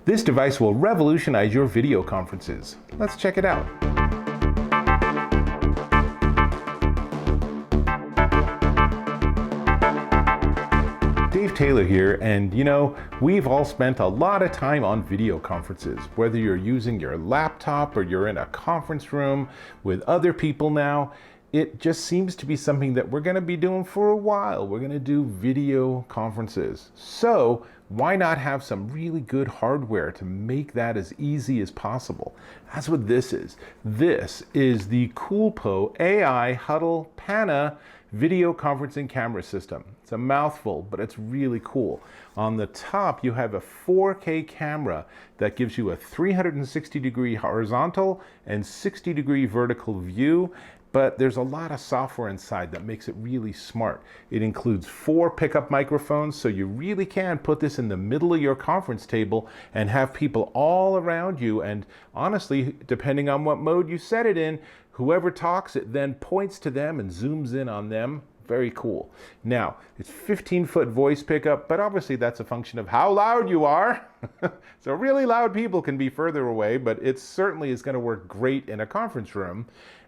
This device will revolutionize your video conferences. Let's check it out. Dave Taylor here, and we've all spent a lot of time on video conferences, whether you're using your laptop or you're in a conference room with other people now. It just seems to be something that we're going to be doing for a while. We're going to do video conferences. So why not have some really good hardware to make that as easy as possible? That's what this is. This is the Coolpo AI Huddle PANA video conferencing camera system. It's a mouthful, but it's really cool. On the top, you have a 4K camera that gives you a 360-degree horizontal and 60-degree vertical view. But there's a lot of software inside that makes it really smart. It includes 4 pickup microphones, so you really can put this in the middle of your conference table and have people all around you. And honestly, depending on what mode you set it in, whoever talks, it then points to them and zooms in on them. Very cool. Now, it's 15-foot voice pickup, but obviously that's a function of how loud you are. So really loud people can be further away, but it certainly is going to work great in a conference room.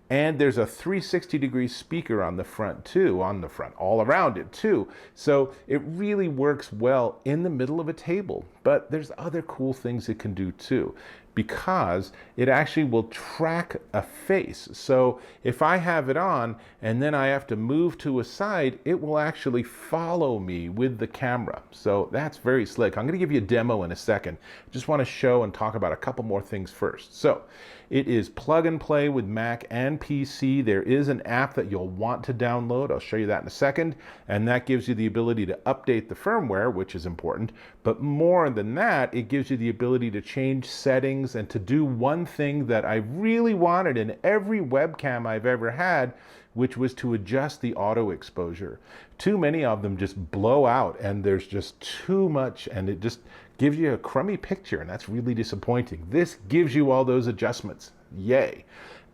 And there's a 360-degree speaker on the front too, all around it too. So it really works well in the middle of a table. But there's other cool things it can do too, because it actually will track a face. So if I have it on and then I have to move to a side, it will actually follow me with the camera. So that's very slick. I'm going to give you a demo in a second. I just want to show and talk about a couple more things first. So it is plug and play with Mac and PC. There is an app that you'll want to download. I'll show you that in a second. And that gives you the ability to update the firmware, which is important. But more than that, it gives you the ability to change settings and to do one thing that I really wanted in every webcam I've ever had, which was to adjust the auto exposure. Too many of them just blow out and there's just too much and it just gives you a crummy picture, and that's really disappointing. This gives you all those adjustments. Yay.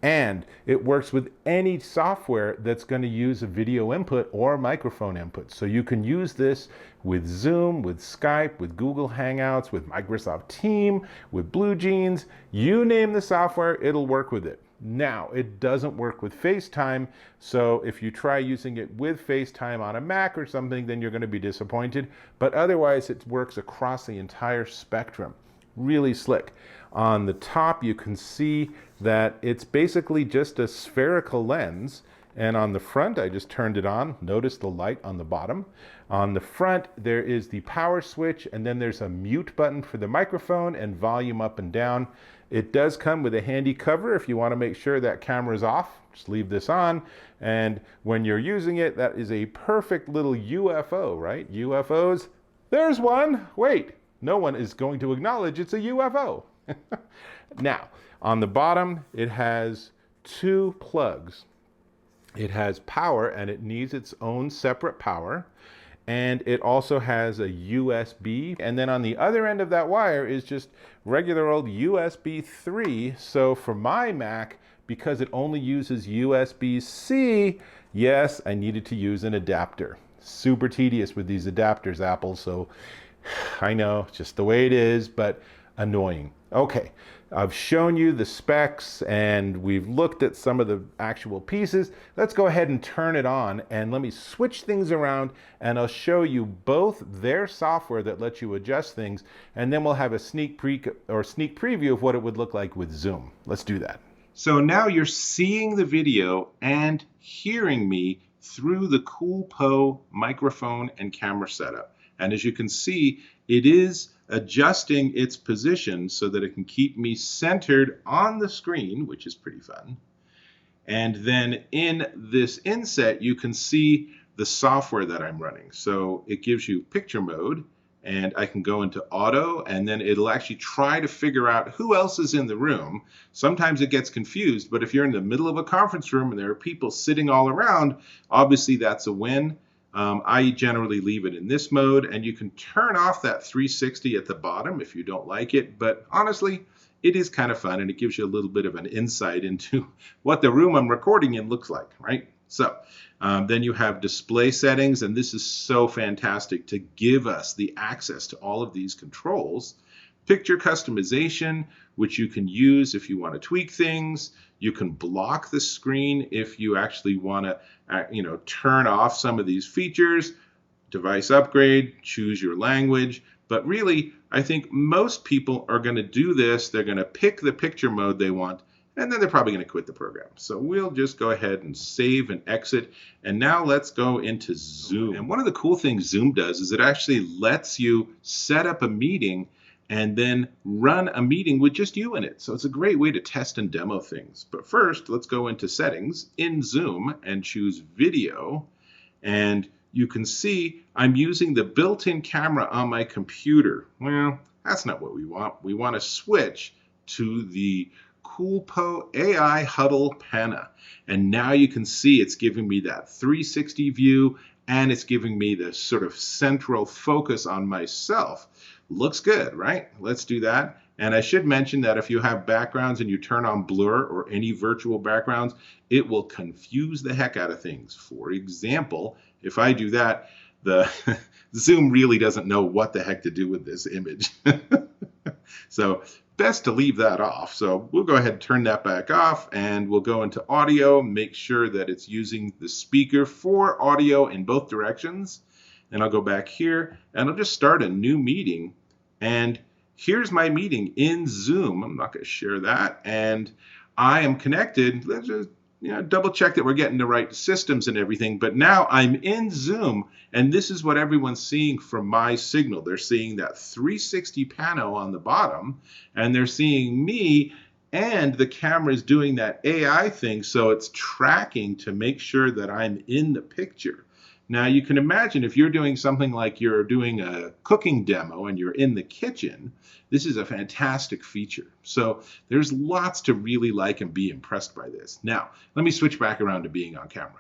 And it works with any software that's going to use a video input or a microphone input. So you can use this with Zoom, with Skype, with Google Hangouts, with Microsoft Teams, with BlueJeans. You name the software, it'll work with it. Now, it doesn't work with FaceTime, so if you try using it with FaceTime on a Mac or something, then you're going to be disappointed. But otherwise, it works across the entire spectrum. Really slick. On the top, you can see that it's basically just a spherical lens. And on the front, I just turned it on. Notice the light on the bottom. On the front, there is the power switch, and then there's a mute button for the microphone and volume up and down. It does come with a handy cover if you want to make sure that camera's off. Just leave this on. And when you're using it, that is a perfect little UFO, right? UFOs. There's one. Wait, no one is going to acknowledge it's a UFO. Now, on the bottom, it has 2 plugs. It has power, and it needs its own separate power. And it also has a USB. And then on the other end of that wire is just regular old USB 3. So for my Mac, because it only uses USB-C, yes, I needed to use an adapter. Super tedious with these adapters, Apple. So I know, just the way it is, but annoying. Okay, I've shown you the specs and we've looked at some of the actual pieces. Let's go ahead and turn it on and let me switch things around and I'll show you both their software that lets you adjust things, and then we'll have a sneak preview of what it would look like with Zoom. Let's do that. So now you're seeing the video and hearing me through the Coolpo microphone and camera setup. And as you can see, it is adjusting its position so that it can keep me centered on the screen, which is pretty fun. And then in this inset, you can see the software that I'm running. So it gives you picture mode, and I can go into auto, and then it'll actually try to figure out who else is in the room. Sometimes it gets confused, but if you're in the middle of a conference room and there are people sitting all around, obviously that's a win. I generally leave it in this mode, and you can turn off that 360 at the bottom if you don't like it. But honestly, it is kind of fun, and it gives you a little bit of an insight into what the room I'm recording in looks like, right? So then you have display settings, and this is so fantastic to give us the access to all of these controls. picture customization, which you can use if you want to tweak things. You can block the screen if you actually want to, turn off some of these features. Device upgrade, choose your language. But really, I think most people are going to do this. They're going to pick the picture mode they want, and then they're probably going to quit the program. So we'll just go ahead and save and exit. And now let's go into Zoom. And one of the cool things Zoom does is it actually lets you set up a meeting and then run a meeting with just you in it. So it's a great way to test and demo things. But first, let's go into settings in Zoom and choose video. And you can see I'm using the built-in camera on my computer. Well, that's not what we want. We want to switch to the Coolpo AI Huddle PANA. And now you can see it's giving me that 360 view, and it's giving me this sort of central focus on myself. Looks good, right? Let's do that. And I should mention that if you have backgrounds and you turn on blur or any virtual backgrounds, it will confuse the heck out of things. For example, if I do that, the Zoom really doesn't know what the heck to do with this image. So best to leave that off. So we'll go ahead and turn that back off, and we'll go into audio, make sure that it's using the speaker for audio in both directions. And I'll go back here and I'll just start a new meeting. And here's my meeting in Zoom. I'm not going to share that. And I am connected. Let's just double check that we're getting the right systems and everything. But now I'm in Zoom, and this is what everyone's seeing from my signal. They're seeing that 360 pano on the bottom, and they're seeing me, and the camera is doing that AI thing, so it's tracking to make sure that I'm in the picture. Now you can imagine if you're doing something like you're doing a cooking demo and you're in the kitchen, this is a fantastic feature. So there's lots to really like and be impressed by this. Now, let me switch back around to being on camera.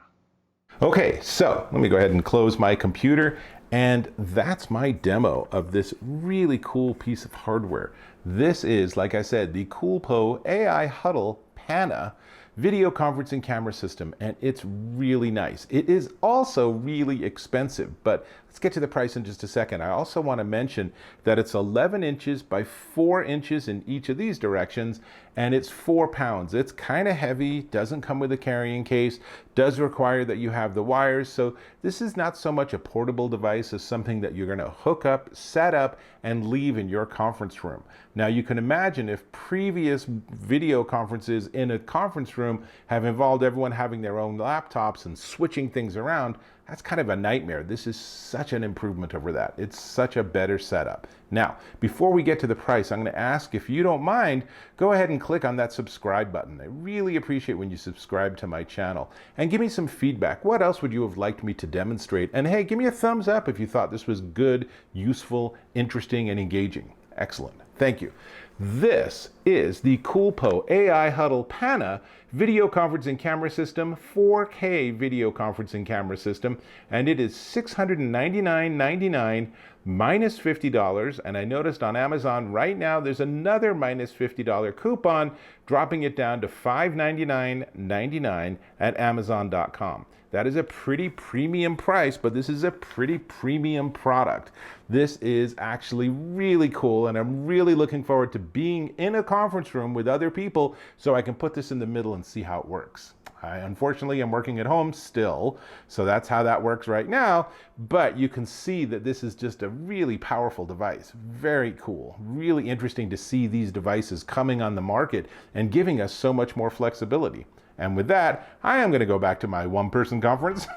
Okay, so let me go ahead and close my computer, and that's my demo of this really cool piece of hardware. This is, like I said, the Coolpo AI Huddle PANA video conferencing camera system, and it's really nice. It is also really expensive, but let's get to the price in just a second. I also want to mention that it's 11 inches by 4 inches in each of these directions, and it's 4 pounds. It's kind of heavy, doesn't come with a carrying case, does require that you have the wires, so this is not so much a portable device as something that you're going to hook up, set up, and leave in your conference room. Now you can imagine if previous video conferences in a conference room have involved everyone having their own laptops and switching things around, that's kind of a nightmare. This is such an improvement over that. It's such a better setup. Now, before we get to the price, I'm going to ask, if you don't mind, go ahead and click on that subscribe button. I really appreciate when you subscribe to my channel. And give me some feedback. What else would you have liked me to demonstrate? And hey, give me a thumbs up if you thought this was good, useful, interesting, and engaging. Excellent. Thank you. This is the Coolpo AI Huddle PANA video conferencing camera system, 4K video conferencing camera system, and it is $699.99 minus $50. And I noticed on Amazon right now there's another minus $50 coupon, dropping it down to $599.99 at Amazon.com. That is a pretty premium price, but this is a pretty premium product. This is actually really cool, and I'm really looking forward to being in a conference room with other people so I can put this in the middle and see how it works. I unfortunately am working at home still, so that's how that works right now, but you can see that this is just a really powerful device. Very cool. Really interesting to see these devices coming on the market and giving us so much more flexibility. And with that, I am going to go back to my one-person conference,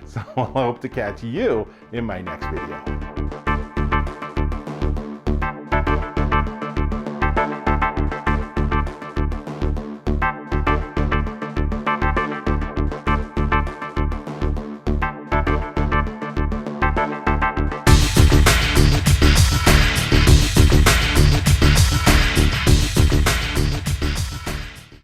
so I hope to catch you in my next video.